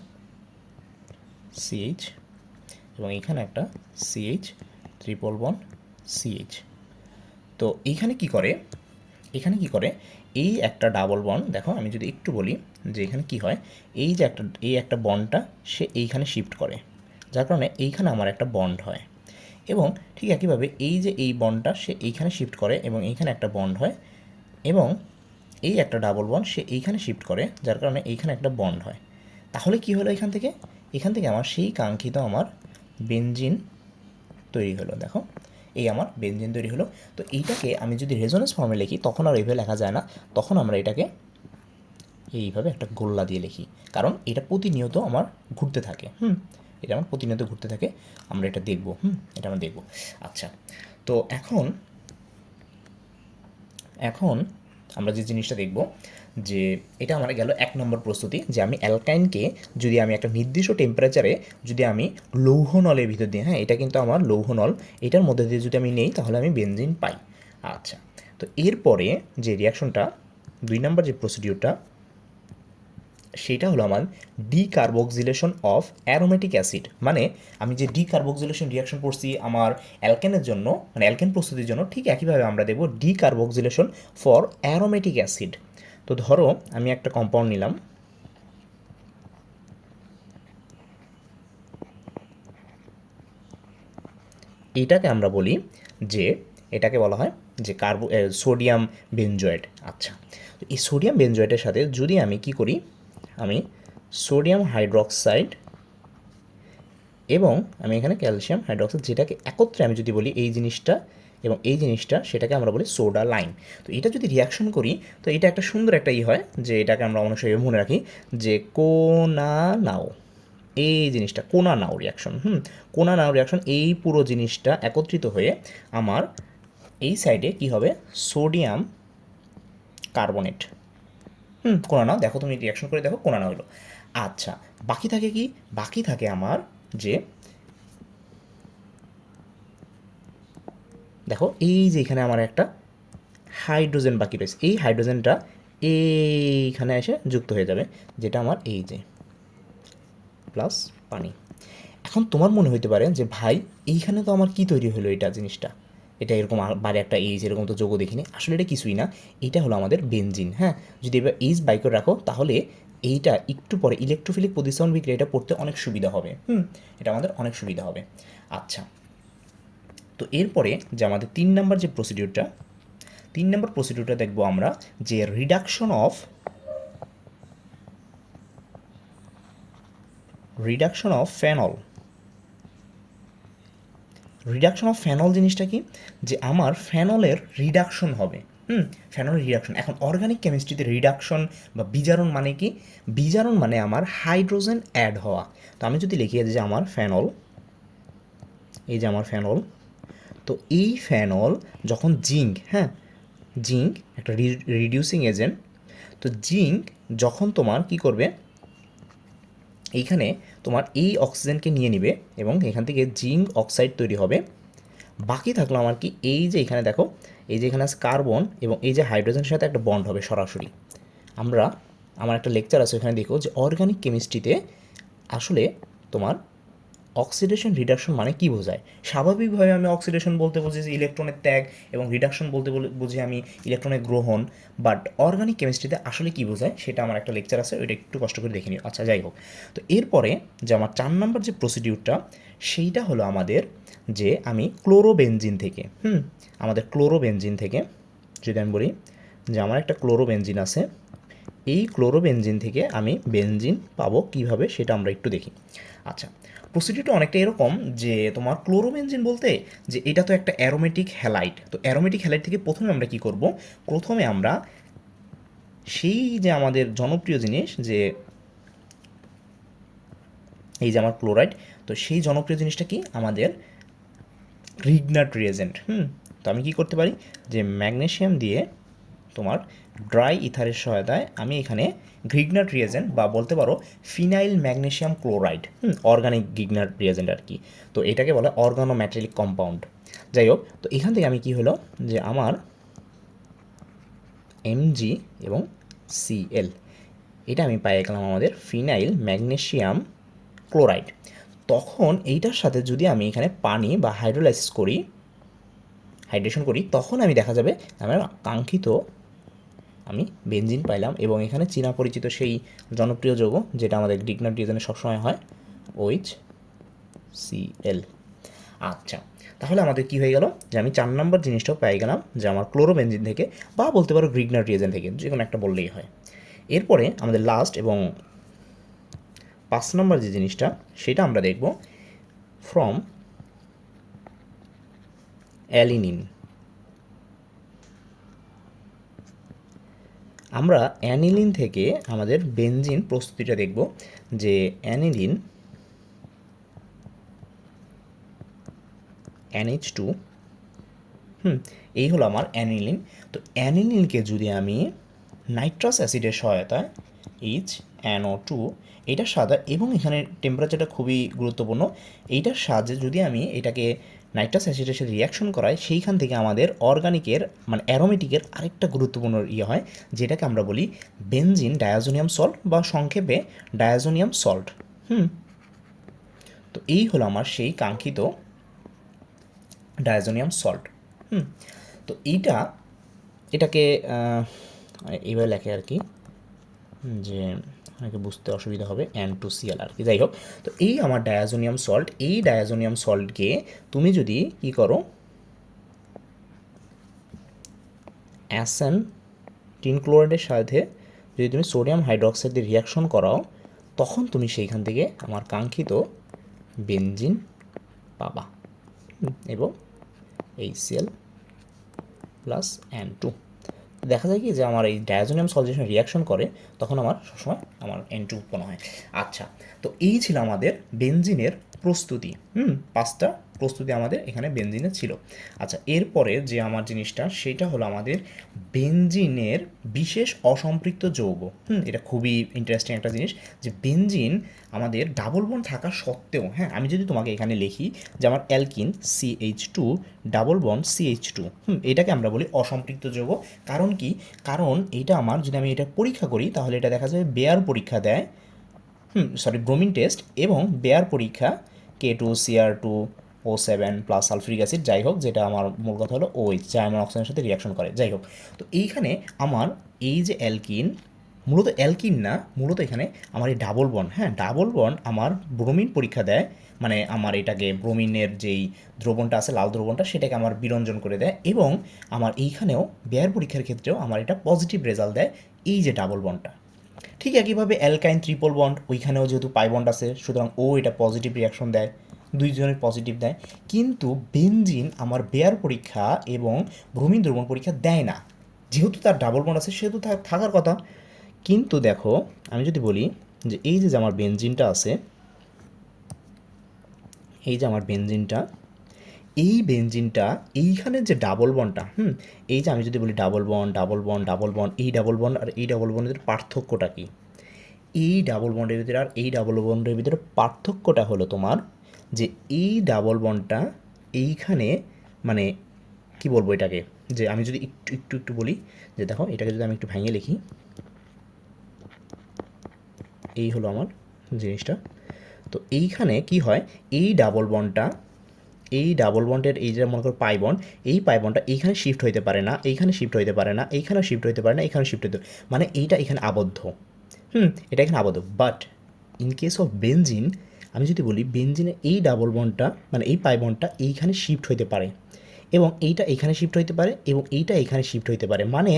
CH, এবং এইখানে একটা CH ট্রিপল বন্ড CH। তো এইখানে কি করে, এই একটা ডাবল বন্ড, দেখো আমি যদি একটু বলি যে এখানে কি হয়, এই একটা বন্ডটা সে এইখানে শিফট করে, যার কারণে এইখানে আমার একটা বন্ড হয়। এবং ঠিক একইভাবে এই যে এই বন্ডটা সে এইখানে শিফট করে, এবং এইখানে একটা বন্ড হয়, এবং এই একটা ডাবল বন্ড সে এইখানে শিফট করে, যার কারণে এইখানে একটা বন্ড হয়। তাহলে কি হলো, এখান থেকে আমার সেই কাঙ্ক্ষিত আমার বেনজিন তৈরি হলো। দেখো এই আমার বেনজিন তৈরি হলো। তো এইটাকে আমি যদি রেজোনেন্স ফর্মে লিখি, তখন আর এইভাবে লেখা যায় না, তখন আমরা এটাকে এইভাবে একটা গোল্লা দিয়ে লিখি, কারণ এটা প্রতিনিয়ত আমার ঘুরতে থাকে। এটা আমার প্রতিনিয়ত ঘুরতে থাকে, আমরা এটা দেখব। এটা আমরা দেখব। আচ্ছা, তো এখন আমরা যে জিনিসটা দেখব, যে এটা আমার গেল 1 নম্বর প্রস্তুতি, যে আমি অ্যালকাইনকে যদি আমি একটা নির্দিষ্ট টেম্পারেচারে যদি আমি লৌহ নলের ভিতর দিয়ে, এটা কিন্তু আমার লৌহ নল, এটার মধ্যে দিয়ে যদি আমি নেই, তাহলে আমি বেনজিন পাই। আচ্ছা, তো এরপরে যে রিয়াকশনটা 2 নম্বর যে প্রসিডিউরটা, সেটা হলো আমার ডিকার্বক্সিলেশন অফ অ্যারোমেটিক অ্যাসিড। মানে আমি যে ডিকার্বক্সিলেশন রিয়াকশন করছি আমার অ্যালকেনের জন্য, মানে অ্যালকেন প্রস্তুতির জন্য, ঠিক একইভাবে আমরা দেখব ডিকার্বক্সিলেশন ফর অ্যারোমেটিক অ্যাসিড। তো ধরো আমি একটা কম্পাউন্ড নিলাম, এটাকে আমরা বলি যে এটাকে বলা হয় যে সোডিয়াম বেনজয়েট। আচ্ছা, তো এই সোডিয়াম বেনজয়েটের সাথে যদি আমি কি করি, আমি সোডিয়াম হাইড্রোক্সাইড এবং আমি এখানে ক্যালসিয়াম হাইড্রোক্সাইড, যেটাকে একত্রে আমি যদি বলি এই জিনিসটা এবং এই জিনিসটা, সেটাকে আমরা বলি সোডা লাইম। তো এটা যদি রিয়াকশন করি, তো এটা একটা সুন্দর একটা হয় যে এটাকে আমরা অনেক সময় মনে রাখি যে কোনা নাও, এই জিনিসটা কোনা নাও রিয়াকশন। কোনা নাও রিয়াকশন, এই পুরো জিনিসটা একত্রিত হয়ে আমার এই সাইডে কি হবে, সোডিয়াম কার্বনেট। কোনা নাও, দেখো তুমি রিয়াকশন করে দেখো, কোনা নাও হলো। আচ্ছা, বাকি থাকে কি, বাকি থাকে আমার যে, দেখো এই যে এখানে আমার একটা হাইড্রোজেন বাকি রয়েছে, এই হাইড্রোজেনটা এইখানে এসে যুক্ত হয়ে যাবে, যেটা আমার এই যে প্লাস পানি। এখন তোমার মনে হইতে পারে যে ভাই এইখানে তো আমার কি তৈরি হলো, এটা জিনিসটা, এটা এরকম বাইরে একটা এইচ এরকম তো যোগ দেখিনি, আসলে এটা কিছুই না, এটা হলো আমাদের বেনজিন। হ্যাঁ, যদি এবার এইচ বাই করে রাখো তাহলে এইটা একটু পরে ইলেকট্রোফিলিক প্রতিস্থাপন বিক্রিয়া এটা পড়তে অনেক সুবিধা হবে। এটা আমাদের অনেক সুবিধা হবে। আচ্ছা, তো এরপরে যে আমাদের 3 নম্বর যে প্রসিডিউরটা, 3 নম্বর প্রসিডিউরটা দেখবো আমরা, যে reduction of phenol. Reduction of phenol জিনিসটা কি, যে আমার ফেনলের রিডাকশন হবে। ফেনলের রিডাকশন। এখন অর্গানিক কেমিস্ট্রিতে রিডাকশন বা বিজারণ মানে কি, বিজারণ মানে আমার হাইড্রোজেন অ্যাড হওয়া। তো আমি যদি লিখি যে আমার ফেনল, এই যে আমার ফেনল, তো এই ফেনল যখন জিঙ্ক, হ্যাঁ জিঙ্ক একটা রিডিউসিং এজেন্ট, তো জিঙ্ক যখন তোমার কি করবে, এইখানে তোমার এই অক্সিজেনকে নিয়ে নিবে এবং এখান থেকে জিঙ্ক অক্সাইড তৈরি হবে। বাকি থাকলো আমার কি, এই যে এখানে দেখো, এই যে এখানে আছে কার্বন এবং এই যে হাইড্রোজেনের সাথে একটা বন্ড হবে সরাসরি। আমার একটা লেকচার আছে ওখানে দেখো যে অর্গানিক কেমিস্ট্রিতে আসলে তোমার অক্সিডেশন রিডাকশন মানে কি বোঝায়। স্বাভাবিকভাবে আমি অক্সিডেশন বলতে বুঝি যে ইলেকট্রনের ত্যাগ, এবং রিডাকশন বলতে বুঝি আমি ইলেকট্রনের গ্রহণ। বাট অর্গানিক কেমিস্ট্রিতে আসলে কি বোঝায় সেটা আমার একটা লেকচার আছে, ওইটা একটু কষ্ট করে দেখে নিও। আচ্ছা, যাই হোক, তো এরপরে যে আমার 4 নম্বর যে প্রসিডিউরটা, সেইটা হলো আমাদের যে আমি ক্লোরোবেনজিন থেকে, আমাদের ক্লোরোবেনজিন থেকে যদি আমি বলি যে আমার একটা ক্লোরোবেনজিন আছে, এই ক্লোরোবেনজিন থেকে আমি বেনজিন পাবো কিভাবে, সেটা আমরা একটু দেখি। আচ্ছা, প্রসিডিউরটা অনেকটা এরকম যে তোমার ক্লোরোবেনজিন বলতে যে এটা তো একটা অ্যারোমেটিক হ্যালাইড, তো অ্যারোমেটিক হ্যালাইড থেকে প্রথমে আমরা কি করব, প্রথমে আমরা সেই যে আমাদের জনপ্রিয় জিনিস যে এই যে আমার ক্লোরাইড, তো সেই জনপ্রিয় জিনিসটা কি আমাদের গ্রিগনাট রিয়েজেন্ট। তো আমি কি করতে পারি যে ম্যাগনেসিয়াম দিয়ে তোমার ড্রাই ইথারের সহায়তায় আমি এখানে গ্রিগনাট রিয়েজেন্ট বা বলতে পারো phenyl magnesium chloride, organic Grignard reagent আর কি, তো এটাকে বলে অর্গানোম্যাটেরিক কম্পাউন্ড। যাই হোক, তো এখান থেকে আমি কি হলো যে আমার এমজি এবং সিএল, এটা আমি পাই গেলাম আমাদের ফিনাইল ম্যাগনেসিয়াম ক্লোরাইড। তখন এইটার সাথে যদি আমি এখানে পানি বা হাইড্রেশন করি, তখন আমি দেখা যাবে আমার কাঙ্ক্ষিত আমি বেনজিন পাইলাম, এবং এখানে চীনা পরিচিত সেই জনপ্রিয় যৌগ যেটা আমাদের গ্রিগনাট রিয়েজেন্টে সবসময় হয়, OH CL। আচ্ছা, তাহলে আমাদের কি হয়ে গেল যে আমি 4 নম্বর জিনিসটাও পেয়ে গেলাম যে আমার ক্লোরোবেনজিন থেকে, বা বলতে পারো গ্রিগনাট রিয়েজেন্ট থেকে, যে কোনো একটা বললেই হয়। এরপরে আমাদের লাস্ট এবং 5 নম্বর যে জিনিসটা, সেটা আমরা দেখব ফ্রম অ্যালিনিন। আমরা অ্যানিলিন থেকে আমাদের বেনজিন প্রস্তুতিটা দেখব, যে অ্যানিলিন NH2, এই হলো আমার অ্যানিলিন। তো অ্যানিলিনকে যদি আমি নাইট্রাস অ্যাসিডের সহায়তায় HNO2, এইটার সাদা, এবং এখানে টেম্পারেচারটা খুবই গুরুত্বপূর্ণ, এইটার সাহায্যে যদি আমি এটাকে নাইট্রাস অ্যাসিডের সাথে রিয়াকশন করাই, সেইখান থেকে আমাদের অর্গানিকের মানে অ্যারোমেটিকের আরেকটা গুরুত্বপূর্ণ হয়, যেটাকে আমরা বলি বেনজিন ডায়াজোনিয়াম সল্ট, বা সংক্ষেপে ডায়াজোনিয়াম সল্ট। তো এই হলো আমার সেই কাঙ্ক্ষিত ডায়াজোনিয়াম সল্ট। তো এটাকে এইভাবে লেখে আর কি, যে অনেকে বুঝতে অসুবিধা হবে, N2Cl আর কি। যাই হোক, তো এই আমার ডায়াজোনিয়াম সল্ট, এই ডায়াজোনিয়াম সল্টকে তুমি যদি কী করো, অ্যাসেন টিন ক্লোরাইডের সাথে যদি তুমি সোডিয়াম হাইড্রোক্সাইড দিয়ে রিয়াকশন করাও, তখন তুমি সেইখান থেকে আমার কাঙ্ক্ষিত বেনজিন পাবা এবং HCl প্লাস N2। দেখা যায় কি যে আমার এই ডায়াজোনিয়াম সলিউশন রিয়াকশন করে, তখন আমার সবসময় আমার N2 উৎপন্ন হয়। আচ্ছা, তো এই ছিল আমাদের বেনজিনের প্রস্তুতি। 5টা প্রস্তুতি আমাদের এখানে বেনজিনের ছিল। আচ্ছা, এরপরে যে আমার জিনিসটা সেটা হলো আমাদের বেনজিনের বিশেষ অসম্পৃক্ত যৌগ। এটা খুবই ইন্টারেস্টিং একটা জিনিস যে বেনজিন আমাদের ডাবল বন্ড থাকা সত্ত্বেও, হ্যাঁ, আমি যদি তোমাকে এখানে লিখি যে আমার alkyne CH2 double bond CH2, এটাকে আমরা বলি অসম্পৃক্ত যৌগ। কারণ কি? কারণ এটা আমার, যদি আমি এটা পরীক্ষা করি তাহলে এটা দেখা যাবে বেয়ার পরীক্ষা দেয়, ব্রোমিন টেস্ট এবং বেয়ার পরীক্ষা K2Cr2O7 প্লাস সালফিউরিক অ্যাসিড, যাই হোক, যেটা আমার মূল কথা হলো OH, যা আমার অক্সিজেনের সাথে রিয়াকশন করে, যাই হোক। তো এইখানে আমার এই যে অ্যালকিন, মূলত অ্যালকিন না, মূলত এখানে আমার এই ডাবল বন্ড, হ্যাঁ, ডাবল বন্ড আমার ব্রোমিন পরীক্ষা দেয়, মানে আমার এটাকে ব্রোমিনের যেই দ্রবণটা আছে, লাল দ্রবণটা, সেটাকে আমার বিরঞ্জন করে দেয় এবং আমার এইখানেও বেয়ার পরীক্ষার ক্ষেত্রেও আমার এটা পজিটিভ রেজাল্ট দেয়, এই যে ডাবল বন্ডটা। ঠিক একইভাবে অ্যালকাইন ট্রিপল বন্ড, ওইখানেও যেহেতু পাই বন্ড আছে, সুতরাং ও এটা পজিটিভ রিয়াকশন দেয়, দুইজনের পজিটিভ দেয়। কিন্তু বেনজিন আমার বেয়ার পরীক্ষা এবং ব্রোমিন দ্রবণ পরীক্ষা দেয় না, যেহেতু তার ডাবল বন্ড আছে সেহেতু থাকার কথা। কিন্তু দেখো, আমি যদি বলি যে এই যে আমার বেনজিনটা আছে, এই যে আমার বেনজিনটা, এই বেনজিনটা, এইখানে যে ডাবল বন্ডটা, এই যে আমি যদি বলি double bond double bond double bond, এই ডাবল বন্ড আর এই ডাবল বন্ডের পার্থক্যটা কি? এই ডাবল বন্ডের ভিতরে আর এই ডাবল বন্ডের ভিতরে পার্থক্যটা হলো তোমার যে এই ডাবল বন্ডটা এইখানে, মানে কি বলবো এটাকে, যে আমি যদি একটু একটু একটু বলি, যে দেখো এটাকে যদি আমি একটু ভেঙে লিখি, এই হলো আমার জিনিসটা। তো এইখানে কি হয়, এই ডাবল বন্ডটা, এই ডাবল বন্ডের এই যে মনে করো পাই বন্ড, এই পাই বন্ডটা এইখানে শিফট হইতে পারে না, এইখানে শিফট হইতে পারে না, এইখানে শিফট হইতে পারে না, এইখানে শিফট হইতে, মানে এইটা এখানে আবদ্ধ, এটা এখানে আবদ্ধ। But in case of benzene, আমি যদি বলি বেনজিনের এই ডাবল বন্ডটা, মানে এই পাই বন্ডটা এইখানে শিফট হইতে পারে এবং এইটা এখানে শিফট হইতে পারে এবং এইটা এখানে শিফট হইতে পারে, মানে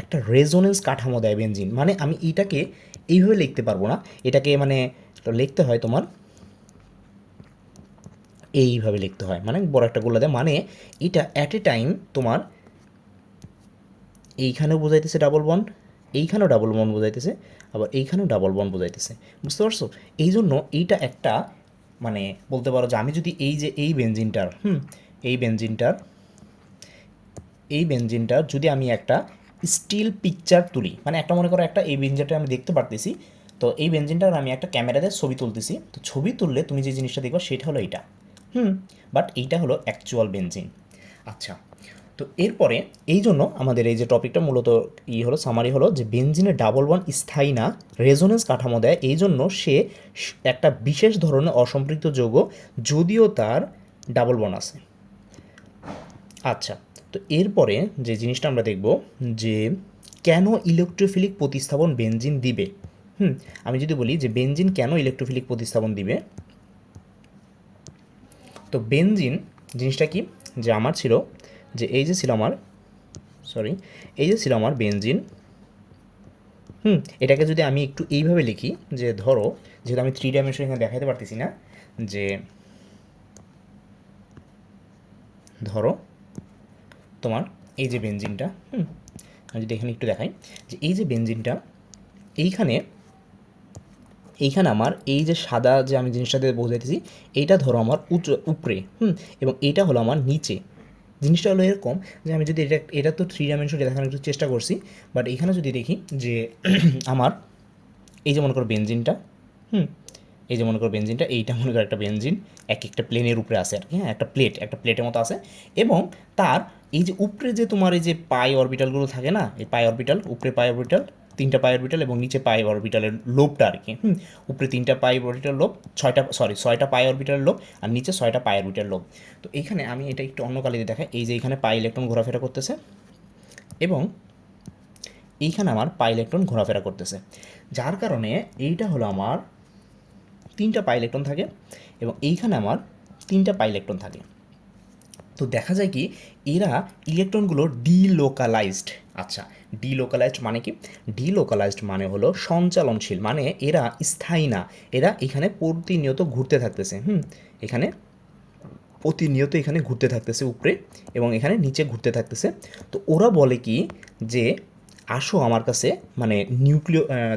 একটা রেজোনেন্স কাঠামো দেয় বেনজিন। মানে আমি এইটাকে এইভাবে লিখতে পারবো না, এটাকে মানে লিখতে হয় তোমার এইভাবে লিখতে হয়, মানে বড় একটা গোলা দেয়, মানে এটা অ্যাট এ টাইম তোমার এইখানেও বোঝাইতেছে ডাবল বন্ড, এইখানেও ডাবল বন্ড বোঝাইতেছে, আবার এইখানেও ডাবল বন্ড বোঝাইতেছে, বুঝতে পারছো? এই জন্য এইটা একটা, মানে বলতে পারো যে আমি যদি এই যে এই বেনজিনটার, এই বেনজিনটার, এই বেনজিনটার যদি আমি একটা স্টিল পিকচার তুলি, মানে একটা মনে করো একটা এই বেনজিনটা আমি দেখতে পারতেছি, তো এই বেনজিনটার আমি একটা ক্যামেরাতে ছবি তুলতেছি, তো ছবি তুললে তুমি যে জিনিসটা দেখো সেটা হলো এইটা, বাট এইটা হলো অ্যাকচুয়াল বেনজিন। আচ্ছা, তো এরপরে এই জন্য আমাদের এই যে টপিকটা মূলত হলো সামারি হলো যে বেনজিনের ডাবল বন্ড স্থায়ী না, রেজোনেন্স কাঠামো দেয়, এই জন্য সে একটা বিশেষ ধরনের অসম্পৃক্ত যৌগ, যদিও তার ডাবল বন্ড আছে। আচ্ছা, তো এরপরে যে জিনিসটা আমরা দেখব যে কেন ইলেকট্রোফিলিক প্রতিস্থাপন বেনজিন দিবে। আমি যদি বলি যে বেনজিন কেন ইলেকট্রোফিলিক প্রতিস্থাপন দিবে, তো বেনজিন জিনিসটা কি, যে আমার ছিল যে এই যে ছিল আমার, এই যে ছিল আমার বেনজিন, এটাকে যদি আমি একটু এইভাবে লিখি, যে ধরো, যেহেতু আমি 3 ডাইমেনশন এখানে দেখাতে পারতেছি না, যে ধরো তোমার এই যে বেনজিনটা, আমি যদি এখানে একটু দেখাই, যে এই যে বেনজিনটা এইখানে, এইখানে আমার এই যে সাদা যে আমি জিনিসটাতে বোঝাইতেছি, এইটা ধরো আমার উপরে, এবং এইটা হলো আমার নিচে। জিনিসটা হলো এরকম যে আমি যদি এটা তো 3 ডাইমেনশনে দেখানোর একটু চেষ্টা করছি, বাট এখানে যদি দেখি যে আমার এই যে মনে করো বেনজিনটা, এই যে মনে করো বেনজিনটা, এইটা মনে করো একটা বেনজিন এক একটা প্লেনের উপরে আছে আর কি, হ্যাঁ, একটা প্লেটের মতো আছে, এবং তার এই যে উপরে যে তোমার এই যে পাই অরবিটালগুলো থাকে না, এই পাই অরবিটাল, উপরে পাই অরবিটাল, 3টা পাই অরবিটাল এবং নিচে পাই অরবিটালের লোবটা আর কি, উপরে 3টা পাই অরবিটাল লোব, 6টা পাই অরবিটালের লোব, আর নিচে 6টা পাই অরবিটাল লোব। তো এইখানে আমি এটা একটু অন্য কালিতে দেখাই, এই যে এখানে পাই ইলেকট্রন ঘোরাফেরা করতেছে এবং এইখানে আমার পাই ইলেকট্রন ঘোরাফেরা করতেছে, যার কারণে এইটা হলো আমার 3টা পাই ইলেকট্রন থাকে এবং এইখানে আমার 3টা পাই ইলেকট্রন থাকে। তো দেখা যায় কি এরা ইলেকট্রনগুলো ডিলোকালাইজড। আচ্ছা, ডিলোকালাইজড মানে কি? ডিলোকালাইজড মানে হলো সঞ্চালনশীল, মানে এরা স্থায়ী না, এরা এখানে প্রতিনিয়ত ঘুরতে থাকতেছে। এখানে প্রতিনিয়ত এখানে ঘুরতে থাকতেছে উপরে, এবং এখানে নিচে ঘুরতে থাকতেছে। তো ওরা বলে কি যে আসো আমার কাছে, মানে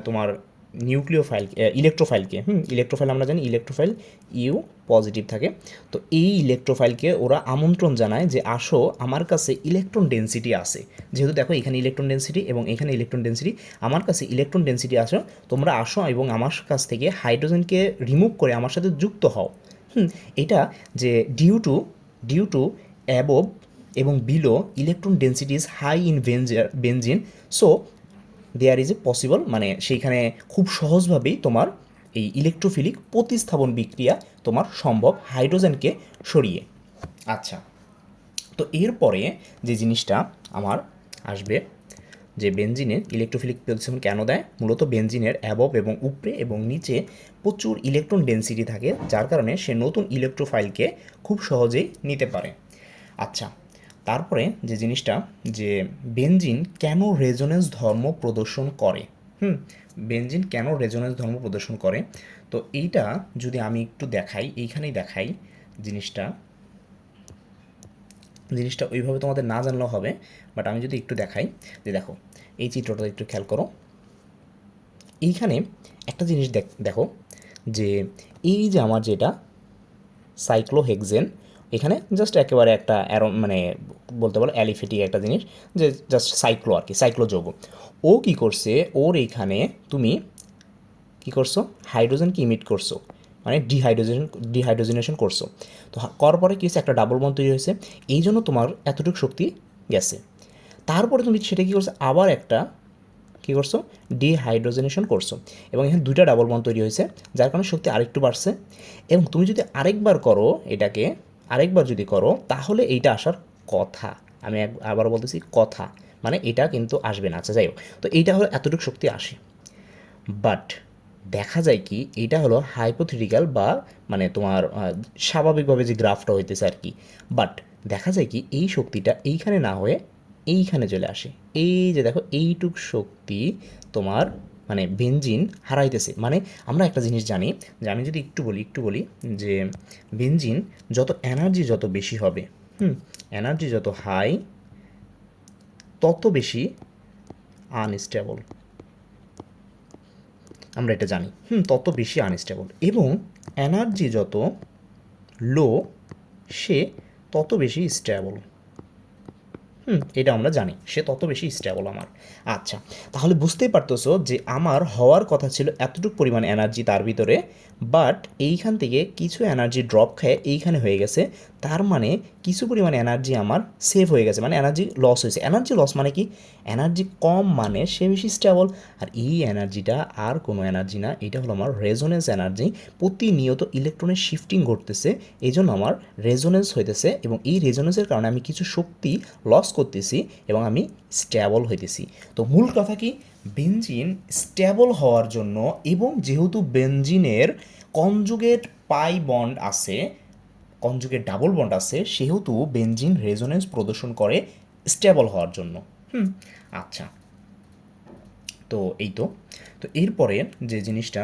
তোমার নিউক্লিওফাইল, ইলেকট্রোফাইলকে, ইলেকট্রোফাইল আমরা জানি ইলেকট্রোফাইল ইউ পজিটিভ থাকে। তো এই ইলেকট্রোফাইলকে ওরা আমন্ত্রণ জানায় যে আসো আমার কাছে ইলেকট্রন ডেন্সিটি আছে, যেহেতু দেখো এখানে ইলেকট্রন ডেন্সিটি এবং এখানে ইলেকট্রন ডেন্সিটি, আমার কাছে ইলেকট্রন ডেন্সিটি আসো, তোমরা আসো এবং আমার কাছ থেকে হাইড্রোজেনকে রিমুভ করে আমার সাথে যুক্ত হও। এটা যে ডিউ টু অ্যাবভ এবং below electron density is high in benzene, so there is a possible, মানে সেইখানে খুব সহজভাবেই তোমার এই ইলেকট্রোফিলিক প্রতিস্থাপন বিক্রিয়া তোমার সম্ভব হাইড্রোজেনকে সরিয়ে। আচ্ছা, তো এরপরে যে জিনিসটা আমার আসবে, যে বেনজিনের ইলেকট্রোফিলিক প্রতিস্থাপন কেন দেয়, মূলত বেনজিনের অ্যাবভ এবং উপরে এবং নিচে প্রচুর ইলেকট্রন ডেন্সিটি থাকে, যার কারণে সে নতুন ইলেকট্রোফাইলকে খুব সহজেই নিতে পারে। আচ্ছা, তারপরে যে জিনিসটা, যে বেনজিন কেন রেজোনেন্স ধর্ম প্রদর্শন করে, বেনজিন কেন রেজোনেন্স ধর্ম প্রদর্শন করে, তো এইটা যদি আমি একটু দেখাই, এইখানেই দেখাই জিনিসটা, জিনিসটা ওইভাবে তোমাদের না জানলেও হবে, বাট আমি যদি একটু দেখাই, যে দেখো এই চিত্রটা একটু খেয়াল করো, এইখানে একটা জিনিস দেখো, যে এই যে আমার যেটা সাইক্লোহেক্সেন, এখানে জাস্ট একেবারে একটা মানে বলতে পারো অ্যালিফেটিক একটা জিনিস, যে জাস্ট সাইক্লো আর কি, সাইক্লো যৌগ। ও কী করছে, ওর এইখানে তুমি কী করছো, হাইড্রোজেনকে ইমিট করছো, মানে ডিহাইড্রোজেনেশন করছো। তো করার পরে কী হয়েছে, একটা ডাবল বন্ড তৈরি হয়েছে, এই জন্য তোমার এতটুকু শক্তি গেছে। তারপরে তুমি সেটা কী করছো, আবার একটা কী করছো, ডিহাইড্রোজেনেশন করছো, এবং এখানে দুইটা ডাবল বন্ড তৈরি হয়েছে, যার কারণে শক্তি আরেকটু বাড়ছে। এবং তুমি যদি আরেকবার করো এটাকে, আরেকবার যদি করো তাহলে এইটা আসার কথা, আমি আবার বলতেছি কথা, মানে এটা কিন্তু আসবে না। আচ্ছা যাই হোক, তো এইটা হলো এতটুকু শক্তি আসে, বাট দেখা যায় কি এইটা হলো হাইপোথেটিক্যাল, বা মানে তোমার স্বাভাবিকভাবে যে গ্রাফটা হইতেছে আর কি, বাট দেখা যায় কি এই শক্তিটা এইখানে না হয়ে এইখানে চলে আসে। এই যে দেখো এইটুক শক্তি তোমার মানে বেনজিন হারাইতেছে। মানে আমরা একটা জিনিস জানি, যে আমি যদি একটু বলি যে বেনজিন যত এনার্জি যত বেশি হবে, এনার্জি যত হাই তত বেশি আনস্টেবল, আমরা এটা জানি, তত বেশি আনস্টেবল, এবং এনার্জি যত লো সে তত বেশি স্টেবল। এটা আমরা জানি, সে তত বেশি স্টেবল আমার। আচ্ছা, তাহলে বুঝতেই পারতেছো যে আমার হওয়ার কথা ছিল এতটুকু পরিমাণ এনার্জি তার ভিতরে, বাট এইখান থেকে কিছু এনার্জি ড্রপ খেয়ে এইখানে হয়ে গেছে, তার মানে কিছু পরিমাণ এনার্জি আমার সেভ হয়ে গেছে, মানে এনার্জি লস হয়েছে। এনার্জি লস মানে কি, এনার্জি কম মানে সে বেশি স্টেবল, আর এই এনার্জিটা আর কোনো এনার্জি না, এটা হলো আমার রেজোনেন্স এনার্জি। প্রতিনিয়ত ইলেকট্রনের শিফটিং ঘটতেছে, এই জন্য আমার রেজোনেন্স হইতেছে, এবং এই রেজোনেন্সের কারণে আমি কিছু শক্তি লস করতেছি এবং আমি স্টেবল হইতেছি। তো মূল কথা কি, বেনজিন স্টেবল হওয়ার জন্য, এবং যেহেতু বেনজিনের কনজুগেট পাই বন্ড আছে, কনজুগেট ডাবল বন্ড আছে, সেহেতু বেনজিন রেজোনেন্স প্রদর্শন করে স্টেবল হওয়ার জন্য। আচ্ছা, তো এই তো, তো এরপরে যে জিনিসটা,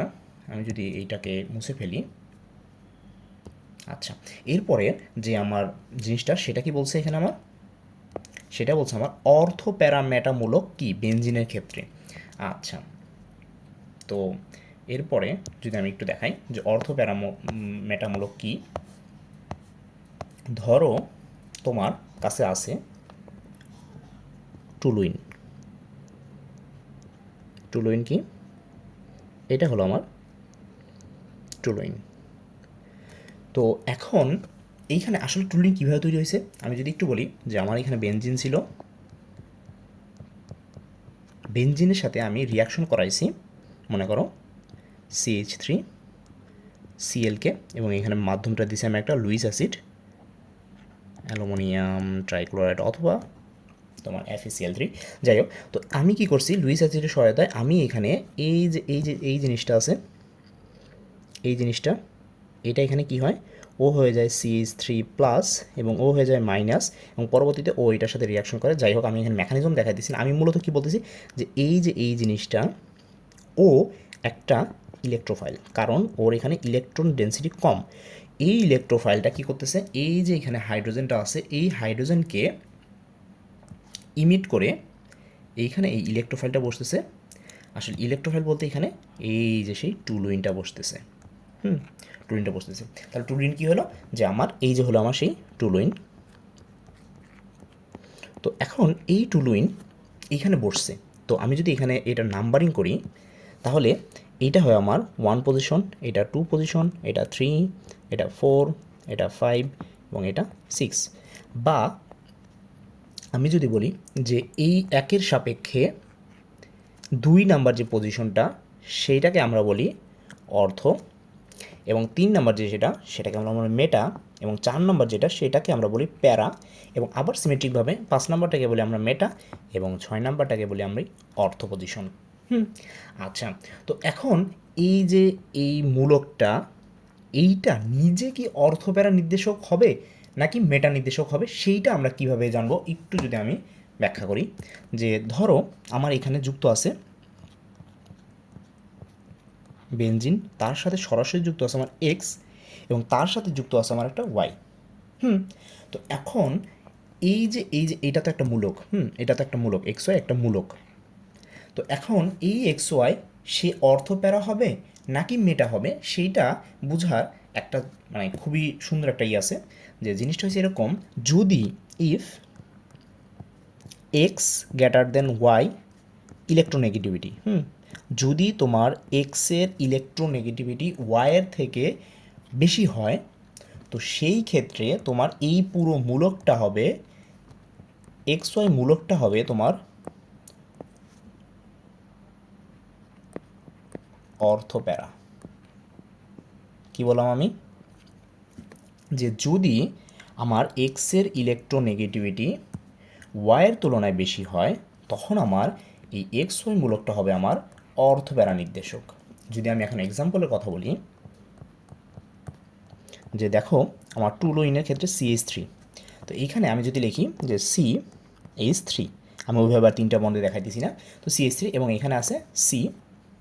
আমি যদি এইটাকে মুছে ফেলি, আচ্ছা এরপরে যে আমার জিনিসটা সেটা কি বলছে এখানে আমার, সেটা বলছে আমার অর্থ প্যারামেটামূলক কি বেনজিনের ক্ষেত্রে। আচ্ছা, তো এরপরে যদি আমি একটু দেখাই যে অর্থ মেটামূলক কি, ধরো তোমার কাছে আছে টুলুইন, টুলুইন কি, এটা হলো আমার টুলুইন। তো এখন এইখানে আসলে টুলুইন কীভাবে তৈরি হয়েছে আমি যদি একটু বলি, যে আমার এখানে বেনজিন ছিল, বেনজিনের সাথে আমি রিয়াকশন করাইছি, মনে করো CH3 Clকে, এবং এখানে মাধ্যমটা দিয়েছি আমি একটা লুইস অ্যাসিড, অ্যালুমিনিয়াম ট্রাইক্লোরাইড অথবা তোমার FeCl3, যাই হোক। তো আমি কি করছি, লুইস অ্যাসিডের সহায়তায় আমি এখানে এই যে এই জিনিসটা আছে, এই জিনিসটা, এটা এখানে কি হয়, ও হয়ে যায় CH3+ এবং ও হয়ে যায় মাইনাস, এবং পরবর্তীতে ও এটার সাথে রিয়াকশন করে। যাই হোক, আমি এখানে মেকানিজম দেখাই দিচ্ছি না, আমি মূলত কী বলতেছি যে এই জিনিসটা ও একটা ইলেকট্রোফাইল, কারণ ওর এখানে ইলেকট্রন ডেন্সিটি কম। এই ইলেকট্রোফাইলটা কী করতেছে, এই যে এখানে হাইড্রোজেনটা আছে, এই হাইড্রোজেনকে ইমিট করে এইখানে এই ইলেকট্রোফাইলটা বসতেছে। আসলে ইলেকট্রোফাইল বলতে এখানে এই যে সেই টুলুইনটা বসতেছে, টুলুইনটা বসতেছে। তাহলে টুলুইন কী হলো, যে আমার এই যে হলো আমার সেই টুলুইন। তো এখন এই টুলুইন এইখানে বসছে, তো আমি যদি এখানে এটা নাম্বারিং করি, তাহলে এইটা হয় আমার 1 পজিশন, এটা 2 পজিশন, এটা 3, এটা 4, এটা 5 এবং এটা 6। বা আমি যদি বলি যে এই একের সাপেক্ষে 2 নাম্বার যে পজিশনটা সেইটাকে আমরা বলি অর্থ, এবং 3 নাম্বার যে সেটাকে আমরা বলি মেটা, এবং 4 নাম্বার যেটা সেটাকে আমরা বলি প্যারা, এবং আবার সিমেট্রিকভাবে 5 নাম্বারটাকে বলি আমরা মেটা, এবং 6 নাম্বারটাকে বলি আমরা অর্থ পজিশন। আচ্ছা, তো এখন এই যে এই মূলকটা, এইটা নিজে কি অর্থপ্যারা নির্দেশক হবে নাকি মেটা নির্দেশক হবে, সেইটা আমরা কিভাবে জানবো, একটু যদি আমি ব্যাখ্যা করি। যে ধরো আমার এখানে যুক্ত আছে বেনজিন, তার সাথে সরাসরি যুক্ত আছে আমার এক্স, এবং তার সাথে যুক্ত আছে আমার একটা ওয়াই। তো এখন এই যে এটা তো একটা মূলক, এটা তো একটা মূলক, এক্স ওয়াই একটা মূলক। তো এখন এই এক্স ওয়াই সে অর্থপ্যারা হবে নাকি মেটা হবে, সেইটা বোঝার একটা মানে খুবই সুন্দর একটা আছে, যে জিনিসটা হচ্ছে এরকম, যদি if X greater then Y electronegativity, যদি তোমার এক্সের ইলেকট্রোনেগেটিভিটি ওয়াইয়ের থেকে বেশি হয়, তো সেই ক্ষেত্রে তোমার এই পুরো মূলকটা হবে, এক্স ওয়াই মূলকটা হবে তোমার অর্থপ্যারা। কি বললাম আমি, যে যদি আমার এক্সের ইলেকট্রোনেগেটিভিটি ওয়াইয়ের তুলনায় বেশি হয়, তখন আমার এই এক্স ওয়াই মূলকটা হবে আমার অর্থপ্যারা নির্দেশক। যদি আমি এখন এক্সাম্পলের কথা বলি, যে দেখো আমার টুলুইনের ক্ষেত্রে CH3, তো এইখানে আমি যদি লিখি যে CH3, আমি ওইভাবে আর 3টা বন্ধে দেখাইতেছি না, তো CH3, এবং এখানে আছে সি,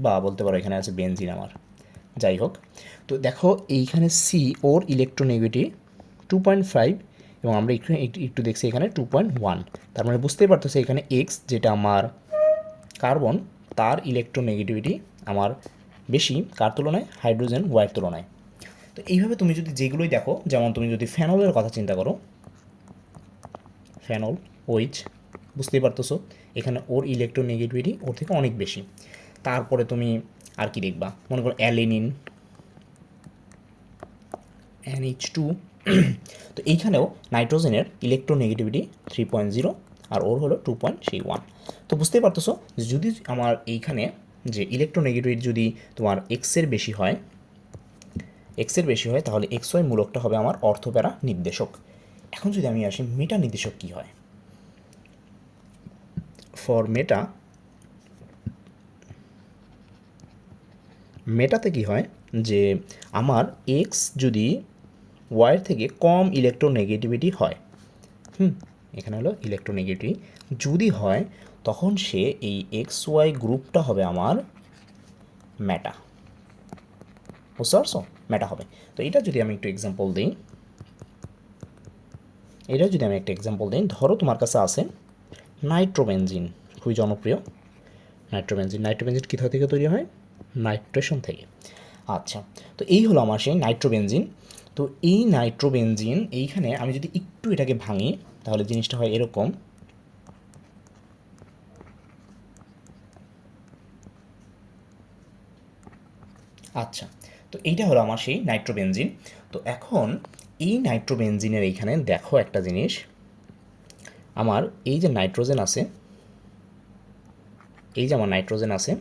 বা বলতে পারো এখানে আছে বেনজিন আমার, যাই হোক। তো দেখো এইখানে সি ওর ইলেকট্রোনেগেটিভ 2.5, এবং আমরা একটু একটু দেখছি এখানে 2.1। তার মানে বুঝতেই পারতেছে এখানে এক্স যেটা আমার কার্বন, তার ইলেকট্রোনেগেটিভিটি আমার বেশি কার তুলনায়, হাইড্রোজেন ওয়াইয়ের তুলনায়। তো এইভাবে তুমি যদি যেগুলোই দেখো, যেমন তুমি যদি ফেনলের কথা চিন্তা করো, ফেনল ওইচ, বুঝতেই পারতেছো এখানে ওর ইলেকট্রোনেগেটিভিটি ওর থেকে অনেক বেশি। তারপরে তুমি আর কি দেখবা, মনে করো অ্যালেনিন, NH2, তো এইখানেও নাইট্রোজেনের ইলেকট্রোনেগেটিভিটি 3.0, আর ওর হলো 2.1। তো বুঝতেই পারতেছো যদি আমার এইখানে যে ইলেকট্রোনেগেটিভিটি যদি তোমার এক্সের বেশি হয়, তাহলে এক্স ওয়াই মূলকটা হবে আমার অর্থপ্যারা নির্দেশক। এখন যদি আমি আসি মেটা নির্দেশক কী হয়, ফর মেটাতে কী হয়, যে আমার এক্স যদি ওয়াইয়ের থেকে কম ইলেকট্রোনেগেটিভিটি হয়, এখানে হলো ইলেকট্রোনেগেটিভিটি যদি হয়, তখন সে এই এক্স ওয়াই গ্রুপটা হবে আমার মেটা। বুঝতে পারছো, মেটা হবে। তো এটা যদি আমি একটু এক্সাম্পল দিই, ধরো তোমার কাছে আছে নাইট্রোবেনজিন, খুবই জনপ্রিয় নাইট্রোবেনজিন কোথা থেকে তৈরি হয়, নাইট্রেশন থেকে। আচ্ছা, তো এই হলো আমার সেই নাইট্রোবেনজিন। তো এই নাইট্রোবেনজিন এইখানে আমি যদি একটু এটাকে ভাঙি, তাহলে জিনিসটা হয় এরকম। আচ্ছা, তো এইটা হলো আমার সেই নাইট্রোবেনজিন। তো এখন এই নাইট্রোবেনজিনের এইখানে দেখো একটা জিনিস, আমার এই যে নাইট্রোজেন আছে,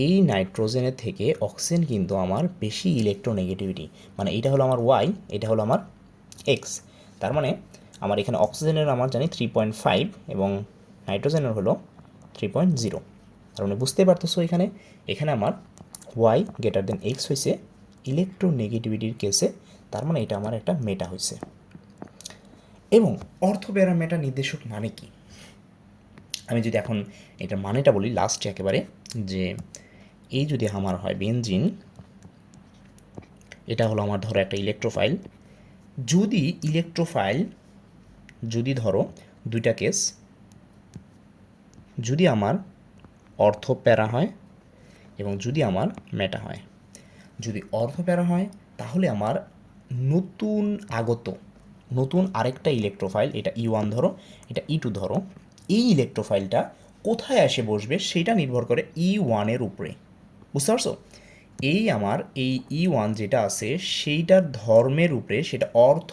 এই নাইট্রোজেনের থেকে অক্সিজেন কিন্তু আমার বেশি ইলেকট্রোনেগেটিভিটি, মানে এইটা হলো আমার ওয়াই, এটা হলো আমার এক্স। তার মানে আমার এখানে অক্সিজেনের আমার জানি 3.5 এবং নাইট্রোজেনের হলো 3.0। তার মানে বুঝতে পারতেছো এখানে আমার ওয়াই গ্রেটার দেন এক্স হয়েছে ইলেকট্রোনেগেটিভিটির কেসে তার মানে এটা আমার একটা মেটা হয়েছে। এবং অর্থপ্যারা মেটা নির্দেশক মানে কি, আমি যদি এখন এটার মানেটা বলি লাস্টে একেবারে, যে এই যদি আমার হয় বেনজিন, এটা হলো আমার ধরো একটা ইলেকট্রোফাইল, যদি ইলেকট্রোফাইল, যদি ধরো দুইটা কেস, যদি আমার অর্থপ্যারা হয় এবং যদি আমার মেটা হয়। যদি অর্থপ্যারা হয় তাহলে আমার নতুন আগত নতুন আরেকটা ইলেকট্রোফাইল, এটা E1 ধরো, এটা E2 ধরো, এই ইলেকট্রোফাইলটা কোথায় এসে বসবে সেটা নির্ভর করে E1-এর উপরে। বুঝতে পারছো? এই আমার এই E1 যেটা আছে সেইটার ধর্মের উপরে, সেটা অর্থ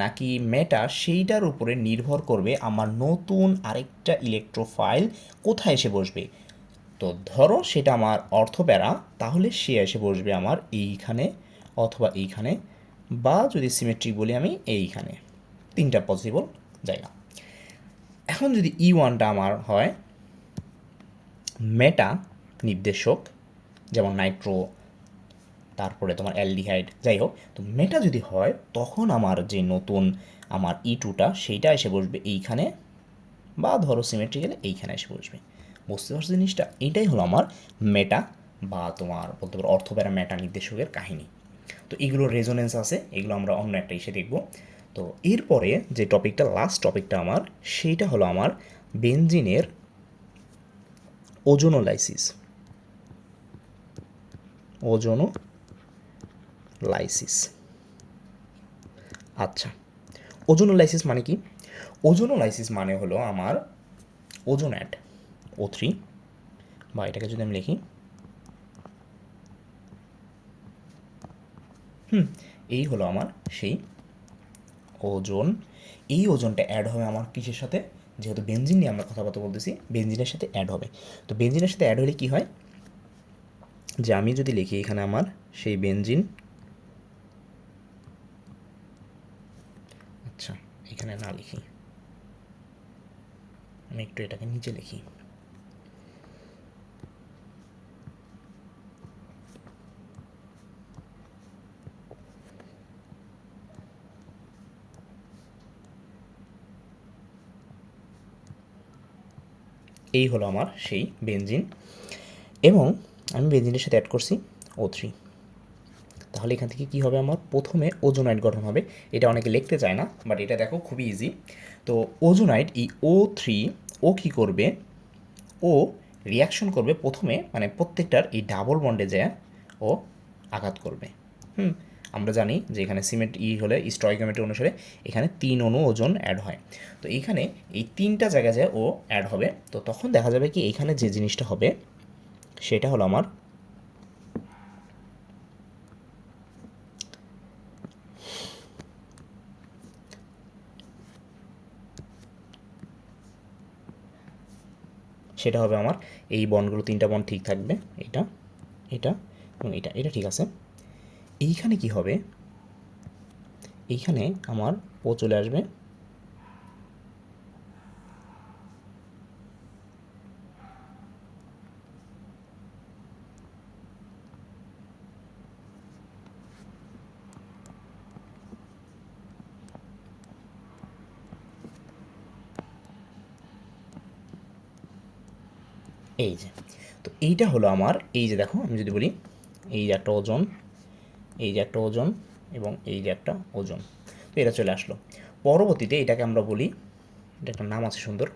নাকি মেটা, সেইটার উপরে নির্ভর করবে আমার নতুন আরেকটা ইলেকট্রোফাইল কোথায় এসে বসবে। তো ধরো সেটা আমার অর্থপ্যারা, তাহলে সে এসে বসবে আমার এইখানে অথবা এইখানে, বা যদি সিমেট্রিক বলি আমি এইখানে। তিনটা পসিবল জায়গা। এখন যদি E1টা আমার হয় মেটা নির্দেশক, যেমন নাইট্রো, তারপরে তোমার অ্যালডিহাইড, যাই হোক, তো মেটা যদি হয় তখন আমার যে নতুন আমার E2টা সেইটা এসে বসবে এইখানে, বা ধরো সিমেট্রিক্যালি এইখানে এসে বসবে। বুঝতে পারছো জিনিসটা? এইটাই হলো আমার মেটা, বা তোমার বলতে পারো অর্থপ্যারা মেটা নির্দেশকের কাহিনী। তো এগুলোর রেজোনেন্স আছে, এগুলো আমরা অন্য একটা ইসে দেখব। তো এরপরে যে টপিকটা, লাস্ট টপিকটা আমার, সেইটা হলো আমার বেনজিনের ওজোনোলাইসিস। ওজোনোলাইসিস, আচ্ছা, ওজোনোলাইসিস মানে কি? ওজোনোলাইসিস মানে হলো আমার ওজোন অ্যাড O3, বা এটাকে যদি আমি লিখি, এই হলো আমার সেই ওজন। এই ওজনটা অ্যাড হবে আমার কিসের সাথে, যেহেতু বেনজিন নিয়ে আমরা কথাবার্তা বলতেছি, বেনজিনের সাথে অ্যাড হবে। তো বেনজিনের সাথে অ্যাড হলে কি হয়, যে আমি যদি লিখি এখানে আমার সেই বেনজিন, আচ্ছা এখানে না লিখি, আমি একটু এটাকে নিচে লিখি। এই হলো আমার সেই বেনজিন, এবং আমি বেনজিনের সাথে অ্যাড করছি O3। তাহলে এখান থেকে কী হবে, আমার প্রথমে ওজোনাইড গঠন হবে। এটা অনেকে লিখতে চায় না, বাট এটা দেখো খুবই ইজি। তো ওজোনাইড এই O3, ও কী করবে, ও রিয়াকশন করবে প্রথমে, মানে প্রত্যেকটার এই ডাবল বন্ডে যায় ও আঘাত করবে। আমরা জানি যে এখানে সিমেন্ট হলে স্টয়কিওমেট্রি অনুসারে এখানে 3 অণু ওজন অ্যাড হয়। তো এইখানে এই 3টা জায়গায় যায় ও অ্যাড হবে। তো তখন দেখা যাবে কি এইখানে যে জিনিসটা হবে সেটা হলো আমার সেটা হবে আমার এই বন্ডগুলো, 3টা বন্ড ঠিক থাকবে, এটা এটা এবং এটা, এটা ঠিক আছে। এইখানে কি হবে, এইখানে আমার ও চলে আসবে, এই যে। তো এইটা হলো আমার, এই যে দেখো আমি যদি বলি এই যে একটা ওজন, এই যে একটা ওজন এবং এই যে একটা ওজন, তো এটা চলে আসলো। পরবর্তীতে এটাকে আমরা বলি, এটা একটা নাম আছে সুন্দর,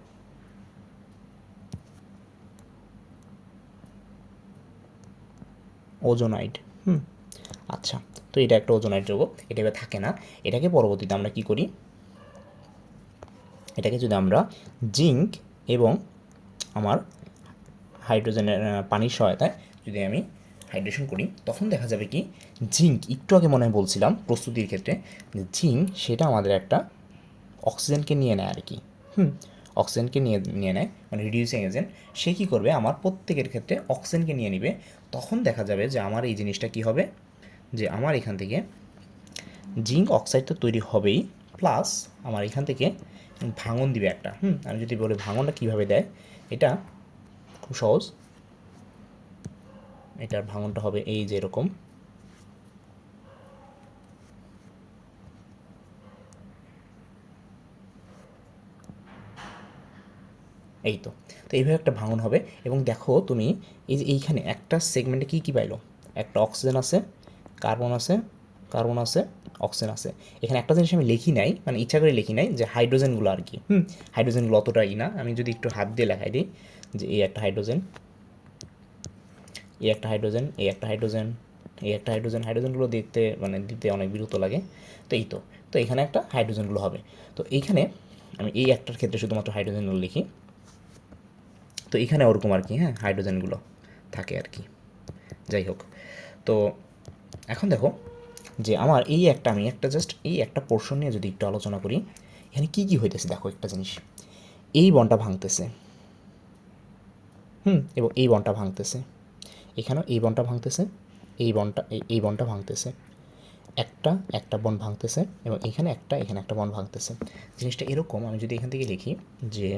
ওজোনাইড। আচ্ছা, তো এটা একটা ওজোনাইড যৌগ, এটা এবার থাকে না। এটাকে পরবর্তীতে আমরা কি করি, এটাকে যদি আমরা জিঙ্ক এবং আমার হাইড্রোজেনের পানির সহায়তায় যদি আমি হাইড্রেশন করি, তখন দেখা যাবে কি জিঙ্ক, একটু আগে মনে হয় বলছিলাম প্রস্তুতির ক্ষেত্রে, যে জিঙ্ক সেটা আমাদের একটা অক্সিজেনকে নিয়ে নেয় আর কি। অক্সিজেনকে নিয়ে নিয়ে নেয়, মানে রিডিউসিং এজেন্ট। সে কী করবে, আমার প্রত্যেকের ক্ষেত্রে অক্সিজেনকে নিয়ে নিবে। তখন দেখা যাবে যে আমার এই জিনিসটা কি হবে, যে আমার এখান থেকে জিঙ্ক অক্সাইড তো তৈরি হবেই, প্লাস আমার এখান থেকে ভাঙন দিবে একটা। আমি যদি বলি ভাঙনটা কীভাবে দেয়, এটা খুব সহজ। এটার ভাঙনটা হবে এই যে এরকম, এই তো। তো এইভাবে একটা ভাঙন হবে এবং দেখো তুমি এই যে এইখানে একটা সেগমেন্টে কী কী পাইলো, একটা অক্সিজেন আছে, কার্বন আছে, কার্বন আছে, অক্সিজেন আছে। এখানে একটা জিনিস আমি লিখি নাই, মানে ইচ্ছা করে লিখি নাই, যে হাইড্রোজেনগুলো আর কি। হাইড্রোজেনগুলো অতটাই না, আমি যদি একটু হাত দিয়ে লেখাই দিই যে এই একটা হাইড্রোজেন, এই একটা হাইড্রোজেন, এই একটা হাইড্রোজেন, এই একটা হাইড্রোজেন, হাইড্রোজেনগুলো দেখতে মানে দিতে অনেক বিরক্ত লাগে। তো এই তো, তো এখানে একটা হাইড্রোজেনগুলো হবে। তো এইখানে আমি এই একটার ক্ষেত্রে শুধুমাত্র হাইড্রোজেনগুলো লিখি। তো এখানে ওরকম আর কি, হ্যাঁ, হাইড্রোজেনগুলো থাকে আর কি। যাই হোক, তো এখন দেখো যে আমার এই একটা, আমি একটা জাস্ট এই একটা পোর্শন নিয়ে যদি একটু আলোচনা করি, এখানে কী কী হইতেছে দেখো একটা জিনিস, এই বনটা ভাঙতেছে, এবং এই বনটা ভাঙতেছে, এখানেও এই বনটা ভাঙতেছে, এই বনটা এই বনটা ভাঙতেছে, একটা একটা বন ভাঙতেছে, এবং এখানে একটা বন ভাঙতেছে। জিনিসটা এরকম, আমি যদি এখান থেকে লিখি যে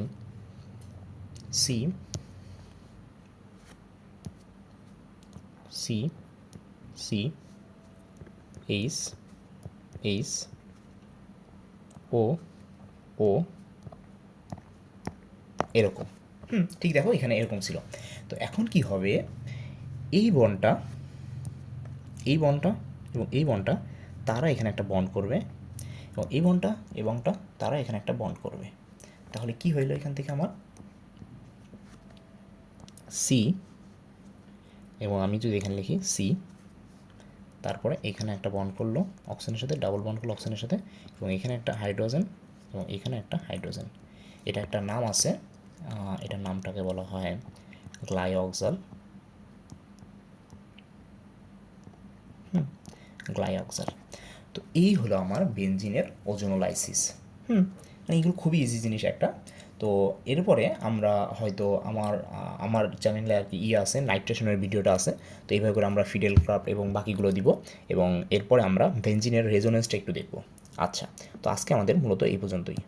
C C C H H O O এরকম, ঠিক দেখো এখানে এরকম ছিল। তো এখন কি হবে, এই বনটা, এই বনটা এবং এই বনটা তারা এখানে একটা বন্ড করবে, এবং এই বনটা এবংটা তারা এখানে একটা বন্ড করবে। তাহলে কি হইলো এখান থেকে আমার সি, এবং আমি যদি এখানে লিখি সি, তারপরে এখানে একটা বন্ড করলো অক্সিজেনের সাথে, ডাবল বন্ড করলো অক্সিজেনের সাথে, এবং এখানে একটা হাইড্রোজেন এবং এখানে একটা হাইড্রোজেন। এটা একটা নাম আছে, এটার নামটাকে বলা হয় গ্লাইঅক্সাল, গ্লাইঅক্সাল। তো এই হলো আমার বেনজিনের ওজোনোলাইসিস। মানে এগুলো খুবই ইজি জিনিস একটা। তো এরপরে আমরা হয়তো আমার চ্যানেলে আর কি আছে, নাইট্রেশনের ভিডিওটা আছে। তো এইভাবে করে আমরা ফিডেল ক্রাফট এবং বাকিগুলো দিব, এবং এরপরে আমরা বেনজিনের রেজোনেন্সটা একটু দেখব। আচ্ছা, তো আজকে আমাদের মূলত এই পর্যন্তই।